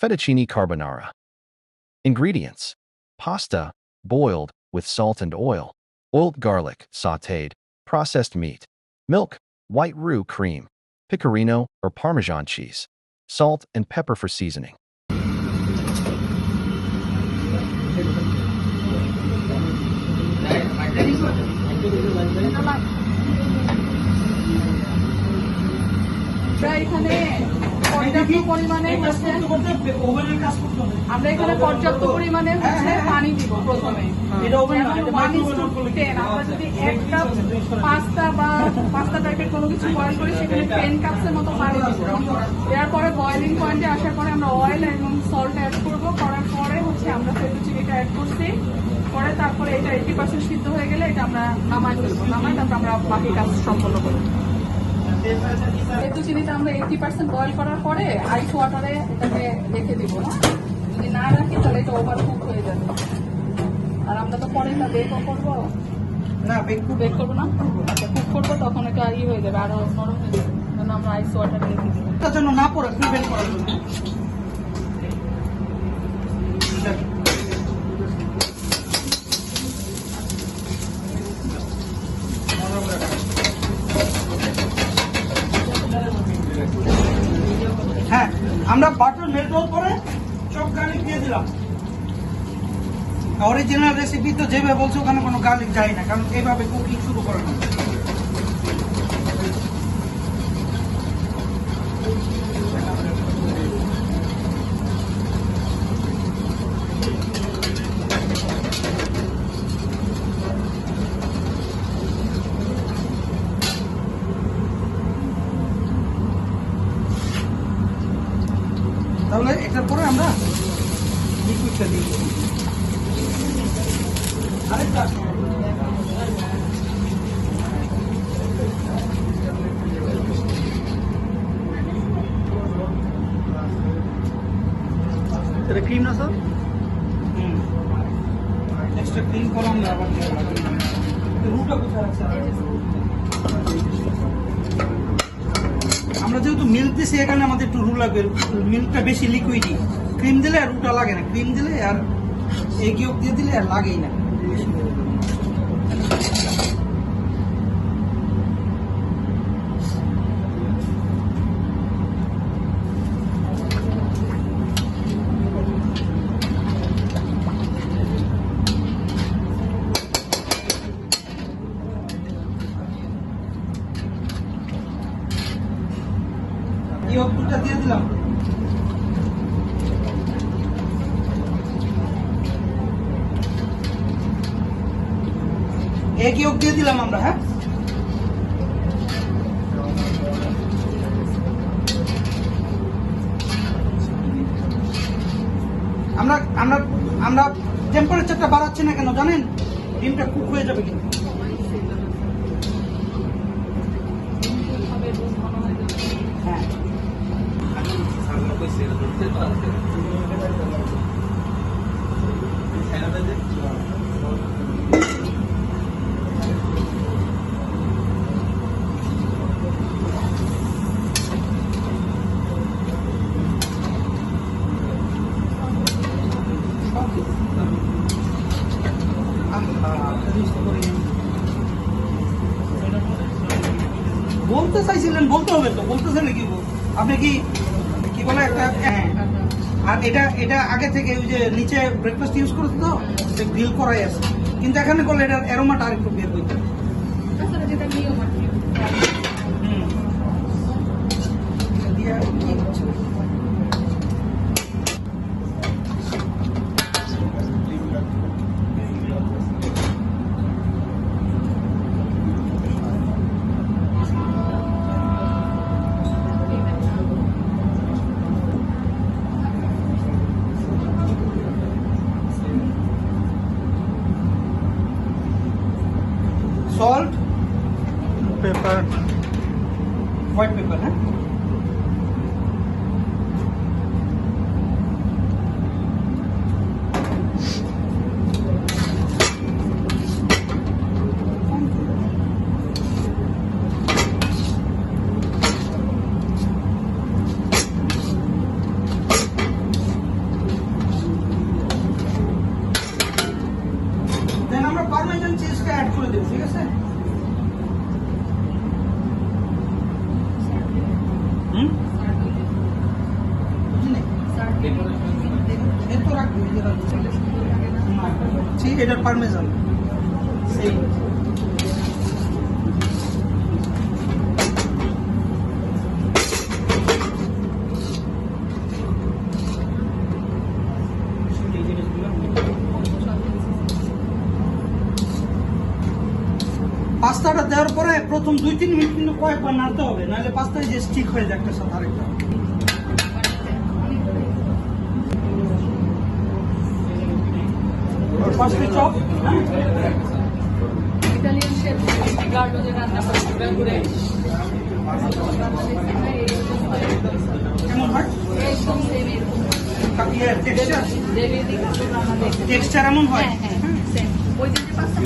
Fettuccine carbonara. Ingredients: pasta, boiled, with salt and oil, oiled garlic, sautéed, processed meat, milk, white roux cream, pecorino or Parmesan cheese, salt and pepper for seasoning. আমরা এখানে পর্যাপ্ত পরিমাণে পানি দিব প্রথমে। আমরা যদি 1 কাপ পাস্তা বা পাস্তা টাইপের কোনো কিছু বয়েল করি সেখানে 10 কাপসের মতো পানি দিব। এরপরে বয়েলিং পয়েন্টে আসার পরে আমরা অয়েল এবং সল্ট অ্যাড করবো। করার পরে আমরা ফেটুচিনিটা অ্যাড করছি। পরে তারপরে এটা 80% সিদ্ধ হয়ে গেলে এটা আমরা নামাই ফেলবো। নামাই তারপর আমরা বাকি কাজ সম্পন্ন করবো। ফেটুচিনিটা আমরা 80% বয়েল করার পরে আইস ওয়াটারে এটাকে রেখে দিব। যদি না রাখি তাহলে এটা ওভার কুক হয়ে যাবে। আর আমরা তো পরে এটা বেকও করবো না, বেক করবো না, আচ্ছা কুক করবো, তখন এটা হয়ে যাবে, আরো নরম হয়ে যাবে। আমরা আইস ওয়াটারে রেখে দিব এটার জন্য না পরে প্রিভেন্ট করার জন্য। হ্যাঁ, আমরা বাটার মেল্ট হওয়ার পরে চপ গার্লিক দিয়ে দিলাম। অরিজিনাল রেসিপি তো যেভাবে বলছো ওখানে কোনো গার্লিক যায় না, কারণ এইভাবে কুকিং শুরু করে না। তাহলে এটার পরে আমরা লিকুইডটা দিই। আরেকটা এটা ক্রিম না স্যার? এক্সট্রা ক্রিম করলাম না, আবার রুটা কোথায় রাখছে? আমরা যেহেতু মিল্ক দিছি এখানে আমাদের একটু রু লাগবে। মিল্কটা বেশি লিকুইডই। ক্রিম দিলে আর রুটা লাগে না, ক্রিম দিলে আর এগ ইয়ক দিয়ে দিলে আর লাগেই না। ইয়কটা দিয়ে দিলাম। এগ ইয়ক দিয়ে দিলাম আমরা। হ্যাঁ, আমরা আমরা আমরা টেম্পারেচারটা বাড়াচ্ছি না কেন জানেন? ডিমটা কুক হয়ে যাবে কিন্তু। হ্যাঁ, বলতে চাইছিলেন, বলতে হবে তো, বলতেছেন কি? আপনি কি কি বলে একটা? হ্যাঁ, আর এটা আগে থেকে ওই যে নিচে ব্রেকফাস্ট ইউজ করতে তো গ্রিল করাই আছে, কিন্তু এখানে করলে এটার অ্যারোমাটা আরেকটু বের হইতে। Salt, pepper, white pepper, huh? ঠিক এটার পারমেজান সেই পাস্তাটা দেওয়ার পরে প্রথম 2-3 মিনিট কিন্তু কয়েকবার নাড়তে হবে, নাহলে পাস্তায় যে স্টিক হয়ে যায় একটা সাথে আরেকটা। পাস্তা চপ ইতালিয়ান শেফ গার্ডো যে রান্না করে কেমন হয়? একদম সেম এরকম টেক্সচার দেবে দিকে রান্না দেখে টেক্সচার এমন হয়? হ্যাঁ হ্যাঁ সেম ওই যে পাস্তা